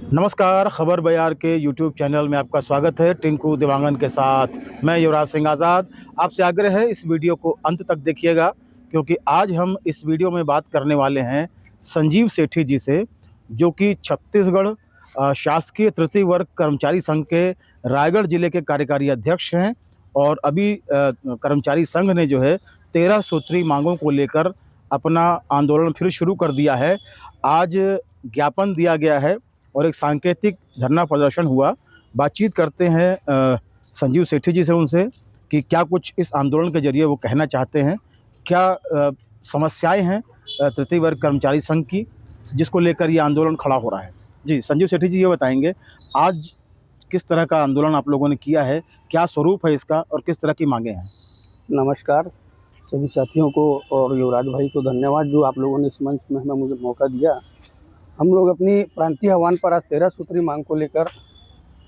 नमस्कार, खबर बयार के यूट्यूब चैनल में आपका स्वागत है। टिंकू देवांगन के साथ मैं युवराज सिंह आज़ाद। आपसे आग्रह है इस वीडियो को अंत तक देखिएगा, क्योंकि आज हम इस वीडियो में बात करने वाले हैं संजीव सेठी जी से, जो कि छत्तीसगढ़ शासकीय तृतीय वर्ग कर्मचारी संघ के रायगढ़ जिले के कार्यकारी अध्यक्ष हैं। और अभी कर्मचारी संघ ने जो है 13 सूत्री मांगों को लेकर अपना आंदोलन फिर शुरू कर दिया है। आज ज्ञापन दिया गया है और एक सांकेतिक धरना प्रदर्शन हुआ। बातचीत करते हैं संजीव सेठी जी से, उनसे कि क्या कुछ इस आंदोलन के जरिए वो कहना चाहते हैं, क्या समस्याएं हैं तृतीय वर्ग कर्मचारी संघ की, जिसको लेकर ये आंदोलन खड़ा हो रहा है। जी संजीव सेठी जी, ये बताएंगे आज किस तरह का आंदोलन आप लोगों ने किया है, क्या स्वरूप है इसका और किस तरह की मांगे हैं। नमस्कार सभी साथियों को और युवराज भाई को धन्यवाद जो आप लोगों ने इस मंच में हमें मुझे मौका दिया। हम लोग अपनी प्रांतीय आह्वान पर आज 13 सूत्री मांग को लेकर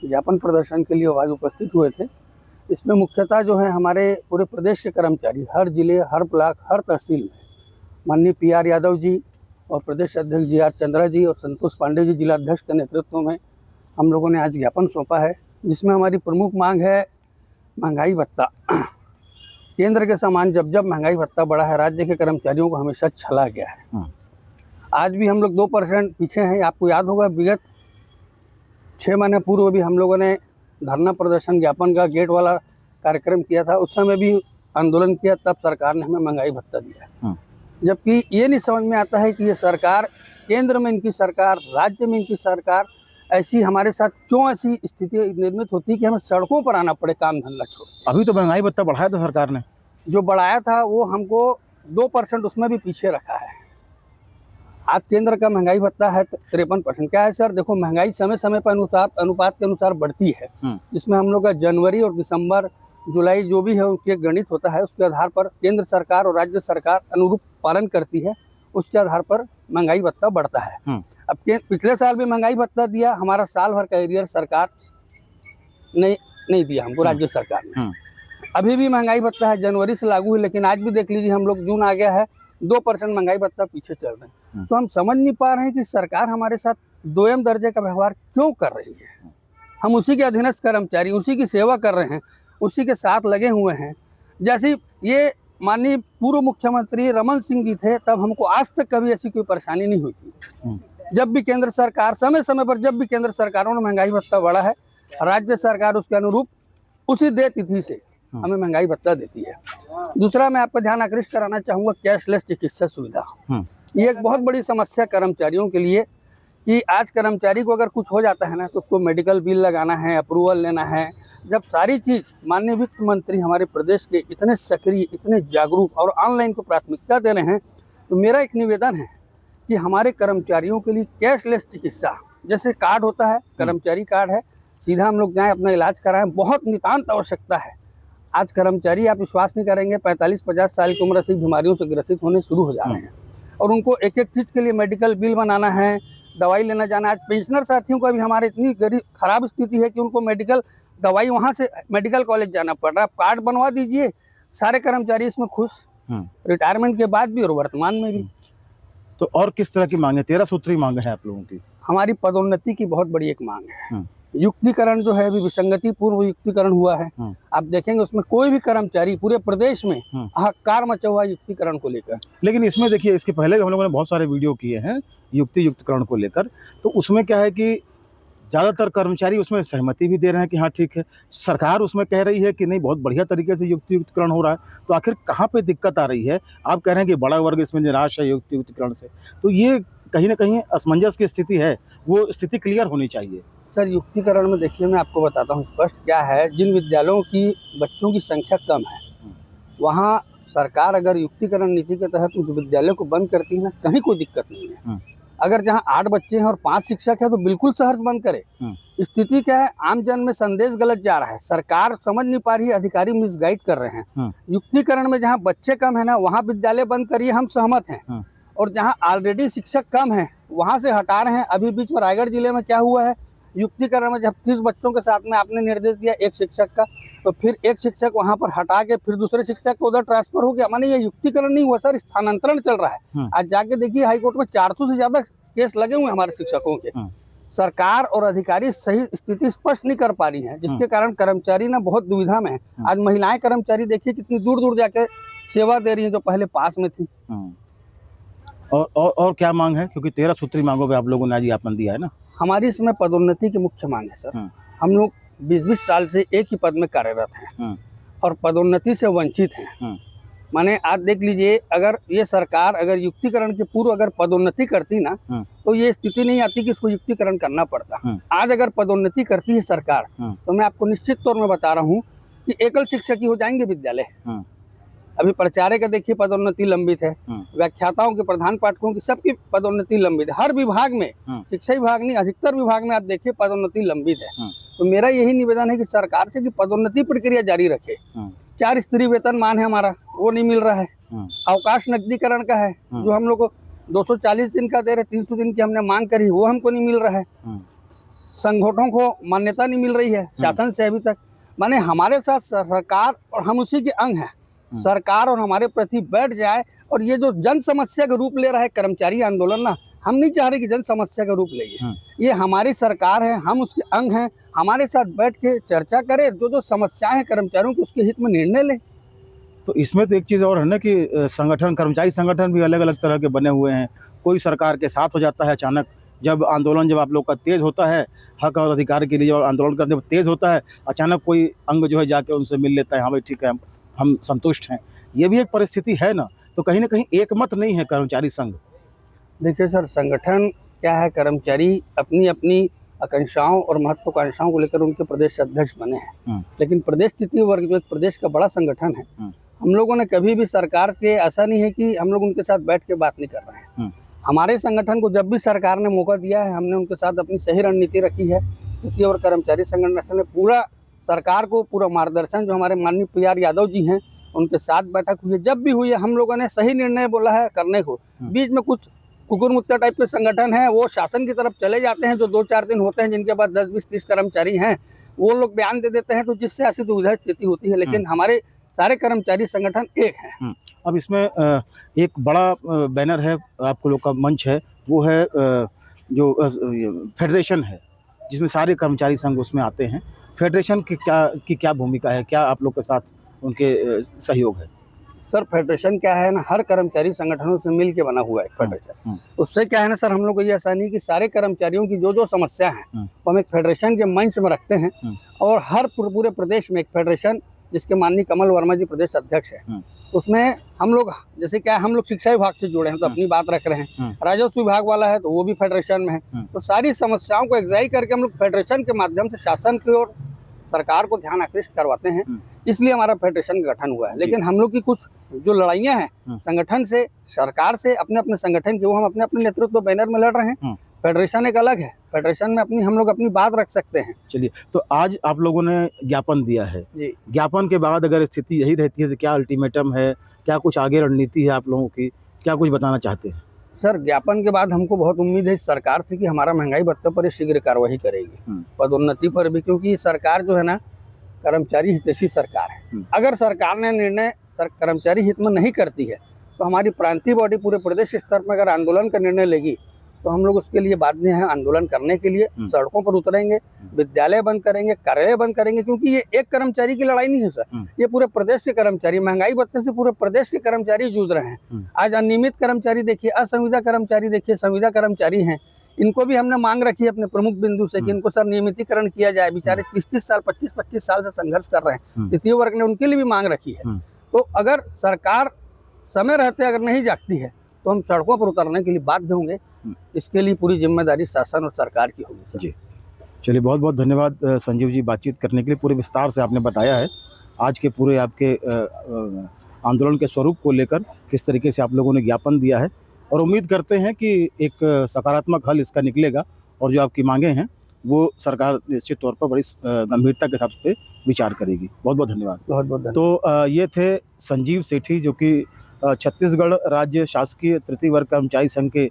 ज्ञापन प्रदर्शन के लिए आज उपस्थित हुए थे। इसमें मुख्यतः जो है हमारे पूरे प्रदेश के कर्मचारी हर जिले, हर ब्लॉक, हर तहसील में माननीय PR यादव जी और प्रदेश अध्यक्ष GR चंद्रा जी और संतोष पांडे जी जिलाध्यक्ष के नेतृत्व में हम लोगों ने आज ज्ञापन सौंपा है, जिसमें हमारी प्रमुख मांग है महंगाई भत्ता। केंद्र के समान जब जब महंगाई भत्ता बढ़ा है, राज्य के कर्मचारियों को हमेशा छला गया है। आज भी हम लोग 2% पीछे हैं। आपको याद होगा विगत 6 महीने पूर्व भी हम लोगों ने धरना प्रदर्शन ज्ञापन का गेट वाला कार्यक्रम किया था। उस समय भी आंदोलन किया, तब सरकार ने हमें महंगाई भत्ता दिया। जबकि ये नहीं समझ में आता है कि ये सरकार, केंद्र में इनकी सरकार, राज्य में इनकी सरकार, ऐसी हमारे साथ क्यों ऐसी स्थिति निर्मित होती है कि हमें सड़कों पर आना पड़े काम धंधा छोड़। अभी तो महंगाई भत्ता बढ़ाया था सरकार ने, जो बढ़ाया था वो हमको 2% उसमें भी पीछे रखा है। आज केंद्र का महंगाई भत्ता है 53%। क्या है सर, देखो महंगाई समय समय पर अनुपात के अनुसार बढ़ती है, जिसमें हम लोग का जनवरी और दिसंबर, जुलाई जो भी है उसके गणित होता है, उसके आधार पर केंद्र सरकार और राज्य सरकार अनुरूप पालन करती है, उसके आधार पर महंगाई भत्ता बढ़ता है। अब पिछले साल भी महंगाई भत्ता दिया, हमारा साल भर का एरियर सरकार नहीं दिया हमको, राज्य सरकार ने। अभी भी महंगाई भत्ता है, जनवरी से लागू है, लेकिन आज भी देख लीजिए हम लोग जून आ गया है, 2% महंगाई भत्ता पीछे चल रहे हैं। तो हम समझ नहीं पा रहे हैं कि सरकार हमारे साथ दोयम दर्जे का व्यवहार क्यों कर रही है। हम उसी के अधीनस्थ कर्मचारी, उसी की सेवा कर रहे हैं, उसी के साथ लगे हुए हैं। जैसे ये माननीय पूर्व मुख्यमंत्री रमन सिंह जी थे, तब हमको आज तक कभी ऐसी कोई परेशानी नहीं हुई थी। जब भी केंद्र सरकार समय समय पर, जब भी केंद्र सरकारों ने महंगाई भत्ता बढ़ा है, राज्य सरकार उसके अनुरूप उसी देय तिथि से हमें महंगाई भत्ता देती है। दूसरा, मैं आपका ध्यान आकृष्ट कराना चाहूँगा कैशलेस चिकित्सा सुविधा। ये एक बहुत बड़ी समस्या कर्मचारियों के लिए कि आज कर्मचारी को अगर कुछ हो जाता है ना, तो उसको मेडिकल बिल लगाना है, अप्रूवल लेना है। जब सारी चीज़ माननीय वित्त मंत्री हमारे प्रदेश के इतने सक्रिय, इतने जागरूक और ऑनलाइन को प्राथमिकता दे रहे हैं, तो मेरा एक निवेदन है कि हमारे कर्मचारियों के लिए कैशलेस चिकित्सा, जैसे कार्ड होता है, कर्मचारी कार्ड है, सीधा हम लोग जाएँ अपना इलाज कराएं, बहुत नितांत आवश्यकता है। आज कर्मचारी, आप विश्वास नहीं करेंगे, 45-50 साल की उम्र से बीमारियों से ग्रसित होने शुरू हो जा रहे हैं, और उनको एक एक चीज़ के लिए मेडिकल बिल बनाना है, दवाई लेना जाना। आज पेंशनर साथियों का भी हमारे इतनी गरीब खराब स्थिति है कि उनको मेडिकल दवाई वहाँ से मेडिकल कॉलेज जाना पड़ रहा है। आप कार्ड बनवा दीजिए, सारे कर्मचारी इसमें खुश, रिटायरमेंट के बाद भी और वर्तमान में भी। तो और किस तरह की मांगे, 13 सूत्री मांग है आप लोगों की? हमारी पदोन्नति की बहुत बड़ी एक मांग है। युक्तिकरण जो है, अभी विसंगति पूर्व युक्तिकरण हुआ है। आप देखेंगे उसमें कोई भी कर्मचारी पूरे प्रदेश में हाहाकार मचा हुआ युक्तिकरण को लेकर। लेकिन इसमें देखिए, इसके पहले हम लोगों ने बहुत सारे वीडियो किए हैं युक्तिकरण को लेकर, तो उसमें क्या है कि ज़्यादातर कर्मचारी उसमें सहमति भी दे रहे हैं कि हाँ ठीक है। सरकार उसमें कह रही है कि नहीं, बहुत बढ़िया तरीके से युक्तिकरण हो रहा है। तो आखिर कहाँ पे दिक्कत आ रही है? आप कह रहे हैं कि बड़ा वर्ग इसमें निराश है युक्तिकरण से, तो ये कहीं ना कहीं असमंजस की स्थिति है, वो स्थिति क्लियर होनी चाहिए। सर, युक्तिकरण में देखिए, मैं आपको बताता हूँ स्पष्ट क्या है। जिन विद्यालयों की बच्चों की संख्या कम है, वहाँ सरकार अगर युक्तिकरण नीति के तहत उस विद्यालय को बंद करती है ना, कहीं कोई दिक्कत नहीं है। अगर जहाँ 8 बच्चे हैं और 5 शिक्षक है, तो बिल्कुल सहर्ष बंद करे। स्थिति क्या है, आम जन में संदेश गलत जा रहा है, सरकार समझ नहीं पा रही है, अधिकारी मिसगाइड कर रहे हैं। युक्तिकरण में जहाँ बच्चे कम है ना, वहाँ विद्यालय बंद करिए, हम सहमत हैं। और जहाँ ऑलरेडी शिक्षक कम है, वहाँ से हटा रहे हैं। अभी बीच में रायगढ़ जिले में क्या हुआ है, युक्तिकरण में जब 30 बच्चों के साथ में आपने निर्देश दिया एक शिक्षक का, तो फिर एक शिक्षक वहां पर हटा के फिर दूसरे शिक्षक को उधर ट्रांसफर हो गया। माने ये युक्तिकरण नहीं हुआ सर, स्थानांतरण चल रहा है। आज जाके देखिए हाईकोर्ट में 400 से ज्यादा केस लगे हुए हमारे शिक्षकों के। सरकार और अधिकारी सही स्थिति स्पष्ट नहीं कर पा रही हैं, जिसके कारण कर्मचारी ना बहुत दुविधा में है। आज महिलाएं कर्मचारी देखिए कितनी दूर दूर जाके सेवा दे रही हैं, जो पहले पास में थी। और क्या मांग है, क्योंकि 13 सूत्री मांगों पे आप लोगों ने आज ज्ञापन दिया है ना? हमारी इसमें पदोन्नति की मुख्य मांग है सर। हम लोग 20-20 साल से एक ही पद में कार्यरत हैं और पदोन्नति से वंचित हैं। माने आज देख लीजिए, अगर ये सरकार अगर युक्तिकरण के पूर्व अगर पदोन्नति करती ना, तो ये स्थिति नहीं आती कि इसको युक्तिकरण करना पड़ता। आज अगर पदोन्नति करती है सरकार, तो मैं आपको निश्चित तौर में बता रहा हूँ कि एकल शिक्षक ही हो जाएंगे विद्यालय। अभी प्राचार्य का देखिए पदोन्नति लंबित है, व्याख्याताओं के, प्रधान पाठकों की, सबकी पदोन्नति लंबित है। हर विभाग में, शिक्षा विभाग नहीं, अधिकतर विभाग में आप देखिए पदोन्नति लंबित है। तो मेरा यही निवेदन है कि सरकार से कि पदोन्नति प्रक्रिया जारी रखे। 4 स्त्री वेतनमान है हमारा, वो नहीं मिल रहा है। अवकाश नकदीकरण का है, जो हम लोग को 240 दिन का दे रहे, 300 दिन की हमने मांग करी, वो हमको नहीं मिल रहा है। संगठनों को मान्यता नहीं मिल रही है शासन से अभी तक। माने हमारे साथ सरकार और हम उसी के अंग हैं। सरकार और हमारे प्रति बैठ जाए, और ये जो जन समस्या का रूप ले रहा है कर्मचारी आंदोलन ना, हम नहीं चाह रहे कि जन समस्या का रूप ले। ये हमारी सरकार है, हम उसके अंग हैं। हमारे साथ बैठ के चर्चा करें, जो समस्याएं हैं कर्मचारियों की, उसके हित में निर्णय लें। तो इसमें तो एक चीज़ और है ना कि संगठन, कर्मचारी संगठन भी अलग अलग तरह के बने हुए हैं। कोई सरकार के साथ हो जाता है अचानक, जब आंदोलन जब आप लोग का तेज़ होता है, हक और अधिकार के लिए जब आंदोलन करते हैं तेज़ होता है, अचानक कोई अंग जो है जाके उनसे मिल लेता है, हाँ भाई ठीक है हम संतुष्ट हैं। ये भी एक परिस्थिति है ना, तो कहीं ना कहीं एक मत नहीं है कर्मचारी संघ। देखिए सर, संगठन क्या है, कर्मचारी अपनी अपनी आकांक्षाओं और महत्वाकांक्षाओं को लेकर उनके प्रदेश अध्यक्ष बने हैं। लेकिन प्रदेश तृतीय वर्ग जो एक प्रदेश का बड़ा संगठन है, हम लोगों ने कभी भी सरकार के, ऐसा नहीं है कि हम लोग उनके साथ बैठ के बात नहीं कर रहे हैं। हमारे संगठन को जब भी सरकार ने मौका दिया है, हमने उनके साथ अपनी सही रणनीति रखी है। तृतीय और कर्मचारी संगठन ने पूरा सरकार को पूरा मार्गदर्शन, जो हमारे माननीय PR यादव जी हैं, उनके साथ बैठक हुई है। जब भी हुई है हम लोगों ने सही निर्णय बोला है करने को। बीच में कुछ कुकुर मुत्ता टाइप के संगठन हैं, वो शासन की तरफ चले जाते हैं, जो 2-4 दिन होते हैं, जिनके पास 10-20-30 कर्मचारी हैं, वो लोग बयान दे देते हैं, तो जिससे ऐसी दुविधा स्थिति होती है। लेकिन हमारे सारे कर्मचारी संगठन एक हैं। अब इसमें एक बड़ा बैनर है, आपको लोग का मंच है, वो है जो फेडरेशन है, जिसमें सारे कर्मचारी संघ उसमें आते हैं। फेडरेशन की क्या भूमिका है, क्या आप लोग के साथ उनके सहयोग है? सर, फेडरेशन क्या है ना, हर कर्मचारी संगठनों से मिल के बना हुआ है फेडरेशन। उससे क्या है ना सर, हम लोग को ये आसानी कि सारे कर्मचारियों की जो समस्या है वो हम एक फेडरेशन के मंच में रखते हैं। और हर पूरे प्रदेश में एक फेडरेशन, जिसके माननीय कमल वर्मा जी प्रदेश अध्यक्ष है, उसमें हम लोग, जैसे क्या है, हम लोग शिक्षा विभाग से जुड़े हैं तो अपनी बात रख रहे हैं, राजस्व विभाग वाला है तो वो भी फेडरेशन में है। तो सारी समस्याओं को एग्जाई करके हम लोग फेडरेशन के माध्यम से शासन की ओर, सरकार को ध्यान आकृष्ट करवाते हैं। इसलिए हमारा फेडरेशन का गठन हुआ है। लेकिन हम लोग की कुछ जो लड़ाइयाँ हैं संगठन से, सरकार से, अपने अपने संगठन की, वो हम अपने अपने नेतृत्व बैनर में लड़ रहे हैं। फेडरेशन एक अलग है, फेडरेशन में हम लोग अपनी बात रख सकते हैं। चलिए, तो आज आप लोगों ने ज्ञापन दिया है, ज्ञापन के बाद अगर स्थिति यही रहती है तो क्या अल्टीमेटम है, क्या कुछ आगे रणनीति है आप लोगों की, क्या कुछ बताना चाहते हैं? सर, ज्ञापन के बाद हमको बहुत उम्मीद है इस सरकार से कि हमारा महंगाई भत्ते पर शीघ्र कार्रवाई करेगी, पदोन्नति पर भी, क्योंकि सरकार जो है ना कर्मचारी हितैषी सरकार है। अगर सरकार ने निर्णय कर्मचारी हित में नहीं करती है, तो हमारी प्रांतीय बॉडी पूरे प्रदेश स्तर पर अगर आंदोलन का निर्णय लेगी, तो हम लोग उसके लिए बाध्य हैं आंदोलन करने के लिए। सड़कों पर उतरेंगे, विद्यालय बंद करेंगे, कार्यालय बंद करेंगे, क्योंकि ये एक कर्मचारी की लड़ाई नहीं है सर, ये पूरे प्रदेश के कर्मचारी, महंगाई भत्ते से पूरे प्रदेश के कर्मचारी जूझ रहे हैं। आज अनियमित कर्मचारी देखिए, असंविदा कर्मचारी देखिए, संविदा कर्मचारी हैं, इनको भी हमने मांग रखी है अपने प्रमुख बिंदु से कि इनको सर नियमितीकरण किया जाए। बेचारे 30-30 साल, 25-25 साल से संघर्ष कर रहे हैं। तृतीय वर्ग ने उनके लिए भी मांग रखी है। तो अगर सरकार समय रहते अगर नहीं जागती है, तो हम सड़कों पर उतरने के लिए बाध्य होंगे। इसके लिए पूरी जिम्मेदारी शासन और सरकार की होगी। जी, चलिए, बहुत बहुत धन्यवाद संजीव जी, बातचीत करने के लिए। पूरे विस्तार से आपने बताया है आज के पूरे आपके आंदोलन के स्वरूप को लेकर, किस तरीके से आप लोगों ने ज्ञापन दिया है, और उम्मीद करते हैं कि एक सकारात्मक हल इसका निकलेगा, और जो आपकी मांगें हैं वो सरकार निश्चित तौर पर बड़ी गंभीरता के साथ उस पर विचार करेगी। बहुत बहुत धन्यवाद। बहुत बहुत धन्यवाद। तो ये थे संजीव सेठी, जो कि छत्तीसगढ़ राज्य शासकीय तृतीय वर्ग कर्मचारी संघ के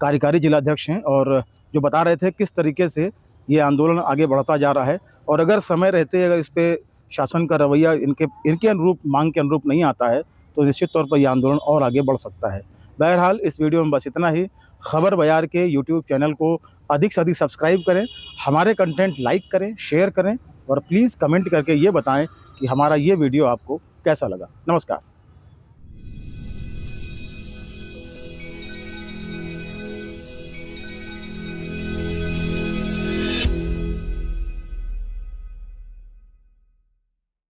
कार्यकारी जिलाध्यक्ष हैं, और जो बता रहे थे किस तरीके से ये आंदोलन आगे बढ़ता जा रहा है, और अगर समय रहते अगर इस पे शासन का रवैया इनके अनुरूप, मांग के अनुरूप नहीं आता है, तो निश्चित तौर पर यह आंदोलन और आगे बढ़ सकता है। बहरहाल इस वीडियो में बस इतना ही। खबर बाजार के यूट्यूब चैनल को अधिक से अधिक सब्सक्राइब करें, हमारे कंटेंट लाइक करें, शेयर करें और प्लीज़ कमेंट करके ये बताएं कि हमारा ये वीडियो आपको कैसा लगा। नमस्कार।